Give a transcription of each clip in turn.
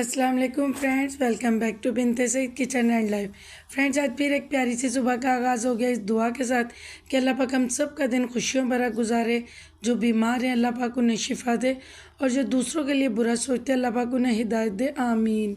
अस्सलाम वालेकुम friends, welcome back to Binte Saeed Kitchen and Life. Friends, आज फिर एक प्यारी सी सुबह का आगाज़ हो गया इस दुआ के साथ कि अल्लाह पाक हम सब का दिन खुशियों भरा गुजारे। जो बीमार हैं अल्लाह पाक उन्हें शिफा दे और जो दूसरों के लिए बुरा सोचते हैं अल्लाह पाक उन्हें हिदायत दे, आमीन।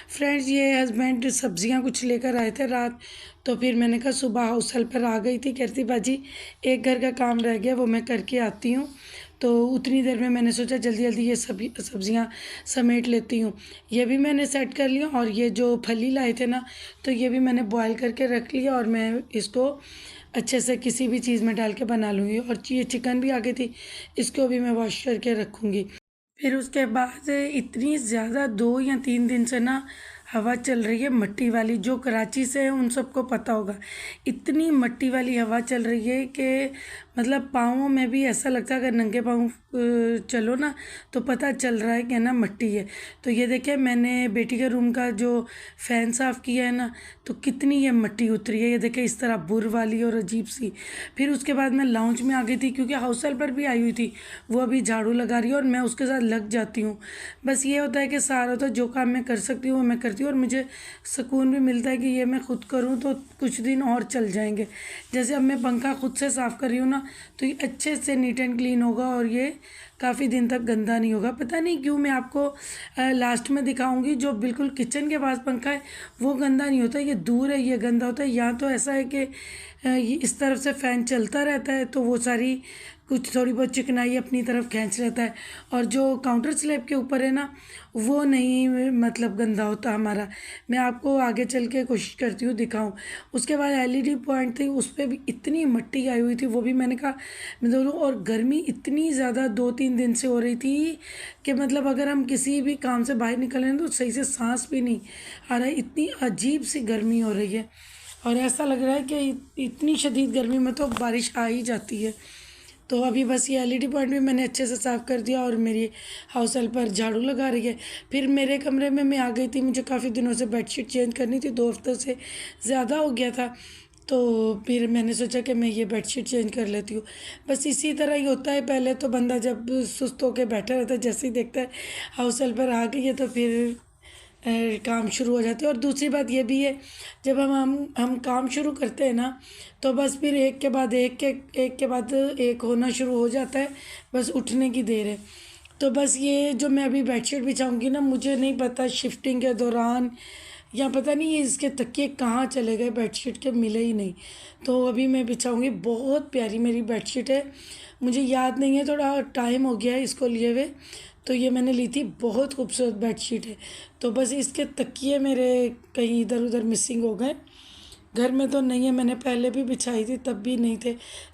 फ्रेंड्स, ये हस्बैंड सब्जियां कुछ लेकर आए थे रात, तो फिर मैंने कहा सुबह हाउस हेल्पर आ गई थी, कहती बाजी एक घर का काम रह गया वो मैं करके आती हूँ। तो उतनी देर में मैंने सोचा जल्दी जल्दी ये सब्जियां समेट लेती हूँ। ये भी मैंने सेट कर लिया और ये जो फली लाए थे ना, तो ये भी मैंने बॉईल करके रख लिया और मैं इसको अच्छे से किसी भी चीज़ में डाल के बना लूँगी। और ये चिकन भी आ गई थी, इसको भी मैं वॉश करके रखूँगी। फिर उसके बाद इतनी ज़्यादा 2 या 3 दिन से ना हवा चल रही है मट्टी वाली, जो कराची से है उन सबको पता होगा। इतनी मट्टी वाली हवा चल रही है कि मतलब पाँवों में भी ऐसा लगता है अगर नंगे पाँव चलो ना तो पता चल रहा है कि ना मट्टी है। तो ये देखिए मैंने बेटी के रूम का जो फ़ैन साफ़ किया है ना, तो कितनी ये मट्टी उतरी है, ये देखिए इस तरह बुर वाली और अजीब सी। फिर उसके बाद मैं लाउंज में आ गई थी क्योंकि हाउस हेल्पर भी आई हुई थी, वो अभी झाड़ू लगा रही है और मैं उसके साथ लग जाती हूँ। बस ये होता है कि सारा तो जो काम मैं कर सकती हूँ वो मैं करती हूँ और मुझे सुकून भी मिलता है कि ये मैं खुद करूँ तो कुछ दिन और चल जाएंगे। जैसे अब मैं पंखा खुद से साफ़ कर रही हूँ ना, तो ये अच्छे से नीट एंड क्लीन होगा और ये काफ़ी दिन तक गंदा नहीं होगा। पता नहीं क्यों, मैं आपको लास्ट में दिखाऊंगी। जो बिल्कुल किचन के पास पंखा है वो गंदा नहीं होता, ये दूर है ये गंदा होता है। यहाँ तो ऐसा है कि ये इस तरफ से फ़ैन चलता रहता है तो वो सारी कुछ थोड़ी बहुत चिकनाई अपनी तरफ खींच लेता है। और जो काउंटर स्लैब के ऊपर है ना, वो नहीं मतलब गंदा होता हमारा। मैं आपको आगे चल के कोशिश करती हूँ दिखाऊं। उसके बाद एलईडी पॉइंट थी, उस पर भी इतनी मट्टी आई हुई थी, वो भी मैंने कहा मैं धो लूँ। और गर्मी इतनी ज़्यादा 2-3 दिन से हो रही थी कि मतलब अगर हम किसी भी काम से बाहर निकल रहे हैं तो सही से सांस भी नहीं आ रहा है, इतनी अजीब सी गर्मी हो रही है। और ऐसा लग रहा है कि इतनी शदीद गर्मी में तो बारिश आ ही जाती है। तो अभी बस ये एलईडी पॉइंट भी मैंने अच्छे से साफ़ कर दिया और मेरी हाउस हेल्पर झाड़ू लगा रही है। फिर मेरे कमरे में मैं आ गई थी, मुझे काफ़ी दिनों से बेडशीट चेंज करनी थी, 2 हफ्ते से ज़्यादा हो गया था। तो फिर मैंने सोचा कि मैं ये बेडशीट चेंज कर लेती हूँ। बस इसी तरह ही होता है, पहले तो बंदा जब सुस्त होकर बैठा रहता है, जैसे ही देखता है हाउस हेल्पर आ गई है तो फिर काम शुरू हो जाते हैं। और दूसरी बात ये भी है, जब हम काम शुरू करते हैं ना तो बस फिर एक के बाद एक होना शुरू हो जाता है, बस उठने की देर है। तो बस ये जो मैं अभी बेडशीट बिछाऊंगी ना, मुझे नहीं पता शिफ्टिंग के दौरान या पता नहीं ये इसके तकिए कहाँ चले गए, बेडशीट के मिले ही नहीं। तो अभी मैं बिछाऊंगी। बहुत प्यारी मेरी बेडशीट है, मुझे याद नहीं है, थोड़ा टाइम हो गया है इसको लिए हुए। तो ये मैंने ली थी, बहुत खूबसूरत बेडशीट है। तो बस इसके तकिए मेरे कहीं इधर उधर मिसिंग हो गए। घर में तो नहीं है, मैंने पहले भी बिछाई थी तब भी नहीं थे,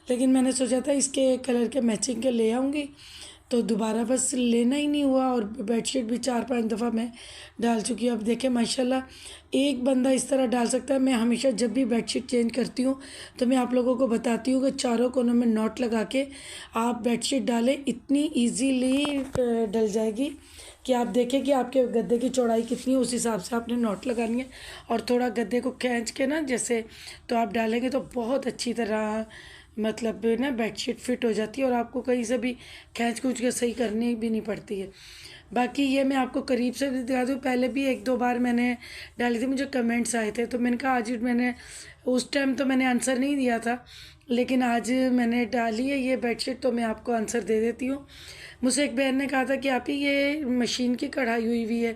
लेकिन मैंने सोचा था इसके कलर के मैचिंग के ले आऊँगी, तो दोबारा बस लेना ही नहीं हुआ। और बेडशीट भी 4-5 दफ़ा मैं डाल चुकी हूँ। अब देखें माशाल्लाह एक बंदा इस तरह डाल सकता है। मैं हमेशा जब भी बेडशीट चेंज करती हूँ तो मैं आप लोगों को बताती हूँ कि चारों कोनों में नॉट लगा के आप बेडशीट डालें, इतनी ईजीली डल जाएगी कि आप देखें कि आपके गद्दे की चौड़ाई कितनी है, उस हिसाब से आपने नॉट लगानी है। और थोड़ा गद्दे को खींच के ना जैसे तो आप डालेंगे तो बहुत अच्छी तरह मतलब ना बेडशीट फिट हो जाती है और आपको कहीं से भी खींच खूंच के सही करनी भी नहीं पड़ती है। बाकी ये मैं आपको करीब से भी दिखा दूँ, पहले भी 1-2 बार मैंने डाली थी, मुझे कमेंट्स आए थे तो मैंने कहा आज मैंने उस टाइम तो मैंने आंसर नहीं दिया था, लेकिन आज मैंने डाली है ये बेडशीट तो मैं आपको आंसर दे देती हूँ। मुझसे एक बहन ने कहा था कि आप ही ये मशीन की कढ़ाई हुई हुई है,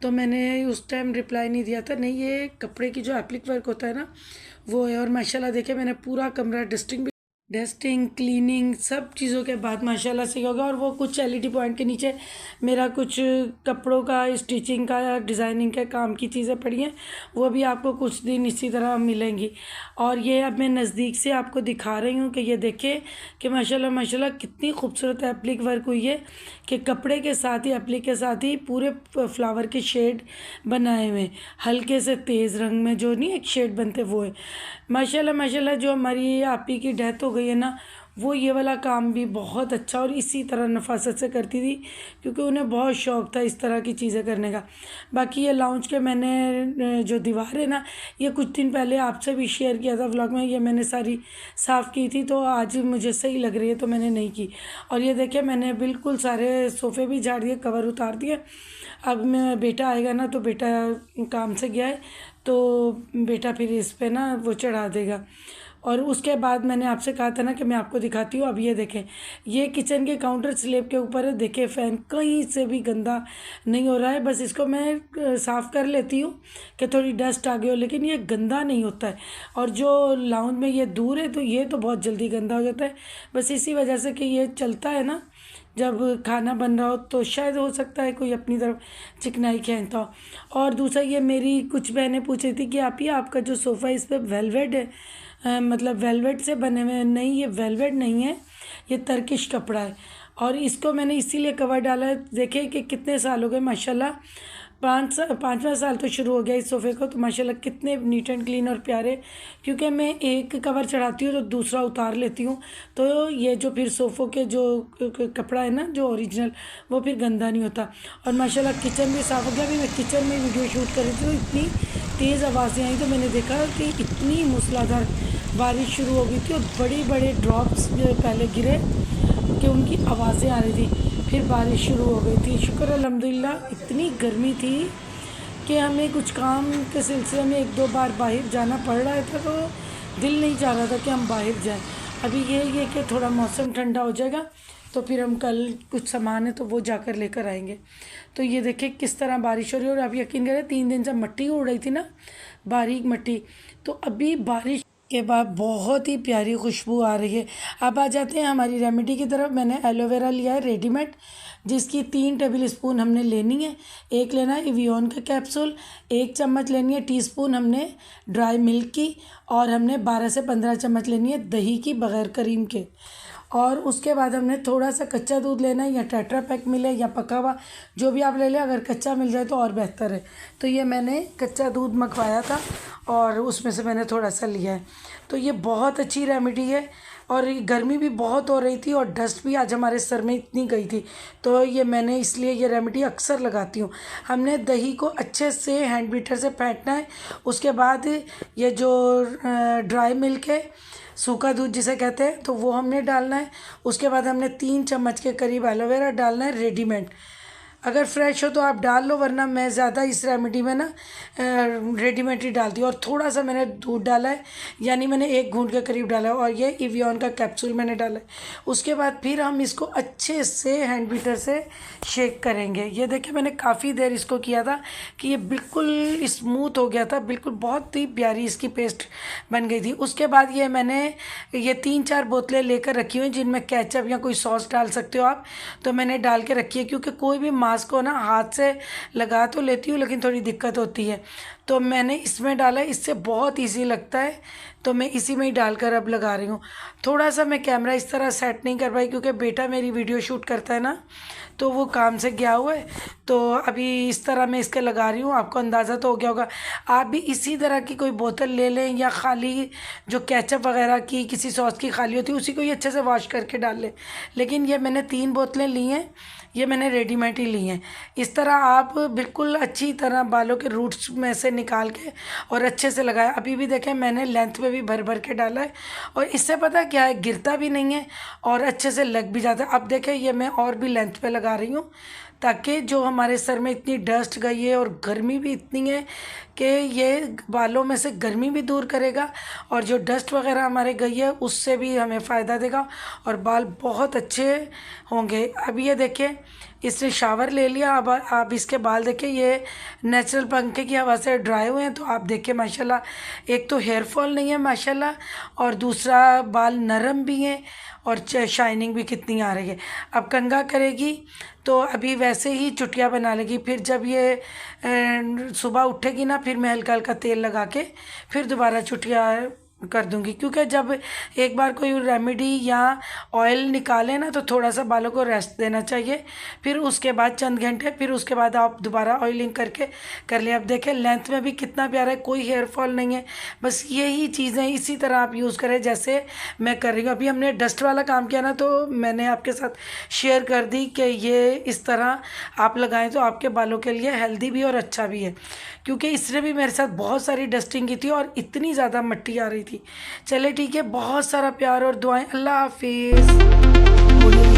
तो मैंने उस टाइम रिप्लाई नहीं दिया था। नहीं, ये कपड़े की जो एप्लिक वर्क होता है ना वो है। और माशाल्लाह देखिए मैंने पूरा कमरा डस्टिंग क्लीनिंग सब चीज़ों के बाद माशाल्लाह से हो गया। और वो कुछ एलईडी पॉइंट के नीचे मेरा कुछ कपड़ों का स्टिचिंग का या डिज़ाइनिंग के काम की चीज़ें पड़ी हैं, वो भी आपको कुछ दिन इसी तरह मिलेंगी। और ये अब मैं नज़दीक से आपको दिखा रही हूँ कि ये देखें कि माशाल्लाह माशाल्लाह कितनी खूबसूरत एप्लिक वर्क हुई है कि कपड़े के साथ ही एप्लिक के साथ ही पूरे फ्लावर के शेड बनाए हुए हैं, हल्के से तेज़ रंग में जो नहीं एक शेड बनते वो है। माशाल्लाह माशाल्लाह। जो हमारी आपी की डेथ हो गई है ना, वो ये वाला काम भी बहुत अच्छा और इसी तरह नफासत से करती थी, क्योंकि उन्हें बहुत शौक़ था इस तरह की चीज़ें करने का। बाकी ये लाउंज के मैंने जो दीवार है ना, ये कुछ दिन पहले आपसे भी शेयर किया था व्लॉग में, ये मैंने सारी साफ़ की थी, तो आज मुझे सही लग रही है तो मैंने नहीं की। और ये देखिए मैंने बिल्कुल सारे सोफ़े भी झाड़ दिए, कवर उतार दिए। अब मैं बेटा आएगा ना, तो बेटा काम से गया है, तो बेटा फिर इस पे ना वो चढ़ा देगा। और उसके बाद मैंने आपसे कहा था ना कि मैं आपको दिखाती हूँ। अब ये देखें, ये किचन के काउंटर स्लैब के ऊपर है, देखें फ़ैन कहीं से भी गंदा नहीं हो रहा है। बस इसको मैं साफ़ कर लेती हूँ कि थोड़ी डस्ट आ गई हो, लेकिन ये गंदा नहीं होता है। और जो लाउंज में ये दूर है, तो ये तो बहुत जल्दी गंदा हो जाता है। बस इसी वजह से कि ये चलता है ना, जब खाना बन रहा हो, तो शायद हो सकता है कोई अपनी तरफ चिकनाई खींचता हो। और दूसरा, ये मेरी कुछ बहनें पूछ रही थी कि आप ही आपका जो सोफ़ा है इस पर वेलवेट है, मतलब वेलवेट से बने हुए हैं। नहीं, ये वेलवेट नहीं है, ये टर्किश कपड़ा है। और इसको मैंने इसीलिए कवर डाला है, देखे कि कितने साल हो गए माशाल्लाह, पाँचवा साल तो शुरू हो गया इस सोफ़े को, तो माशाल्लाह कितने नीट एंड क्लीन और प्यारे। क्योंकि मैं एक कवर चढ़ाती हूँ तो दूसरा उतार लेती हूँ, तो ये जो फिर सोफ़ों के जो कपड़ा है ना, जो ओरिजिनल, वो फिर गंदा नहीं होता। और माशाल्लाह किचन भी साफ़ हो गया। अभी मैं किचन में वीडियो शूट कर रही थी, तो इतनी तेज़ आवाज़ें आई, तो मैंने देखा कि इतनी मूसलाधार बारिश शुरू हो गई थी और बड़े बड़े ड्रॉप्स पहले गिरे कि उनकी आवाज़ें आ रही थी, फिर बारिश शुरू हो गई थी। शुक्र अल्हम्दुलिल्लाह। इतनी गर्मी थी कि हमें कुछ काम के सिलसिले में एक दो बार बाहर जाना पड़ रहा था, तो दिल नहीं चाह रहा था कि हम बाहर जाएं। अभी ये कि थोड़ा मौसम ठंडा हो जाएगा, तो फिर हम कल कुछ सामान है तो वो जाकर लेकर आएंगे। तो ये देखिए किस तरह बारिश हो रही है। और आप यकीन करें, 3 दिन से मिट्टी उड़ रही थी ना, बारीक मिट्टी, तो अभी बारिश के बाद बहुत ही प्यारी खुशबू आ रही है। अब आ जाते हैं हमारी रेमेडी की तरफ। मैंने एलोवेरा लिया है रेडीमेड, जिसकी 3 टेबल स्पून हमने लेनी है। एक लेना है एवियन का कैप्सूल, 1 चम्मच लेनी है टीस्पून हमने ड्राई मिल्क की, और हमने 12 से 15 चम्मच लेनी है दही की बग़ैर क्रीम के। और उसके बाद हमने थोड़ा सा कच्चा दूध लेना है, या टेट्रा पैक मिले या पका हुआ, जो भी आप ले लें। अगर कच्चा मिल जाए तो और बेहतर है। तो ये मैंने कच्चा दूध मंगवाया था और उसमें से मैंने थोड़ा सा लिया है। तो ये बहुत अच्छी रेमेडी है। और गर्मी भी बहुत हो रही थी और डस्ट भी आज हमारे सर में इतनी गई थी, तो ये मैंने इसलिए ये रेमेडी अक्सर लगाती हूँ। हमने दही को अच्छे से हैंड बीटर से फेंटना है। उसके बाद ये जो ड्राई मिल्क है, सूखा दूध जिसे कहते हैं, तो वो हमने डालना है। उसके बाद हमने 3 चम्मच के करीब एलोवेरा डालना है रेडीमेड। अगर फ्रेश हो तो आप डाल लो, वरना मैं ज़्यादा इस रेमेडी में ना रेडीमेड ही डालती हूँ। और थोड़ा सा मैंने दूध डाला है, यानी मैंने 1 घूंट के करीब डाला है। और ये एवियन का कैप्सूल मैंने डाला है। उसके बाद फिर हम इसको अच्छे से हैंड बीटर से शेक करेंगे। ये देखिए मैंने काफ़ी देर इसको किया था कि ये बिल्कुल स्मूथ हो गया था, बिल्कुल बहुत ही प्यारी इसकी पेस्ट बन गई थी। उसके बाद ये मैंने ये 3-4 बोतलें लेकर रखी हुई, जिनमें केचप या कोई सॉस डाल सकते हो आप, तो मैंने डाल के रखी है। क्योंकि कोई भी मास्क को ना हाथ से लगा तो लेती हूँ, लेकिन थोड़ी दिक्कत होती है, तो मैंने इसमें डाला है। इससे बहुत इजी लगता है, तो मैं इसी में ही डालकर अब लगा रही हूँ। थोड़ा सा मैं कैमरा इस तरह सेट नहीं कर पाई, क्योंकि बेटा मेरी वीडियो शूट करता है ना, तो वो काम से गया हुआ है, तो अभी इस तरह मैं इसके लगा रही हूँ। आपको अंदाज़ा तो हो गया होगा। आप भी इसी तरह की कोई बोतल ले लें, या खाली जो केचप वगैरह की किसी सॉस की खाली होती है, उसी को ही अच्छे से वॉश करके डाल लें। लेकिन ये मैंने 3 बोतलें ली हैं, ये मैंने रेडीमेड ही ली हैं। इस तरह आप बिल्कुल अच्छी तरह बालों के रूट्स में से निकाल के और अच्छे से लगाया। अभी भी देखें मैंने लेंथ में भी भर भर के डाला है, और इससे पता क्या है, गिरता भी नहीं है और अच्छे से लग भी जाता है। अब देखें ये मैं और भी लेंथ पे लगा रही हूँ, ताकि जो हमारे सर में इतनी डस्ट गई है और गर्मी भी इतनी है कि ये बालों में से गर्मी भी दूर करेगा, और जो डस्ट वगैरह हमारे गई है उससे भी हमें फ़ायदा देगा, और बाल बहुत अच्छे होंगे। अब ये देखिए इसने शावर ले लिया। अब आप इसके बाल देखिए, ये नेचुरल पंखे की हवा से ड्राई हुए हैं। तो आप देखिए माशाल्लाह, एक तो हेयर फॉल नहीं है माशाल्लाह, और दूसरा बाल नरम भी हैं, और शाइनिंग भी कितनी आ रही है। अब कंघा करेगी तो अभी वैसे ही चुटिया बना लेगी। फिर जब ये सुबह उठेगी ना, फिर मैं हल्का हल्का तेल लगा के फिर दोबारा चुटिया कर दूंगी। क्योंकि जब एक बार कोई रेमेडी या ऑयल निकालें ना तो थोड़ा सा बालों को रेस्ट देना चाहिए, फिर उसके बाद चंद घंटे, फिर उसके बाद आप दोबारा ऑयलिंग करके कर लें। अब देखें लेंथ में भी कितना प्यारा है, कोई हेयर फॉल नहीं है। बस यही चीज़ें इसी तरह आप यूज़ करें जैसे मैं कर रही हूँ। अभी हमने डस्ट वाला काम किया ना तो मैंने आपके साथ शेयर कर दी कि ये इस तरह आप लगाएं तो आपके बालों के लिए हेल्दी भी और अच्छा भी है, क्योंकि इसने भी मेरे साथ बहुत सारी डस्टिंग की थी और इतनी ज़्यादा मिट्टी आ रही थी। चले ठीक है, बहुत सारा प्यार और दुआएं। अल्लाह हाफिज़।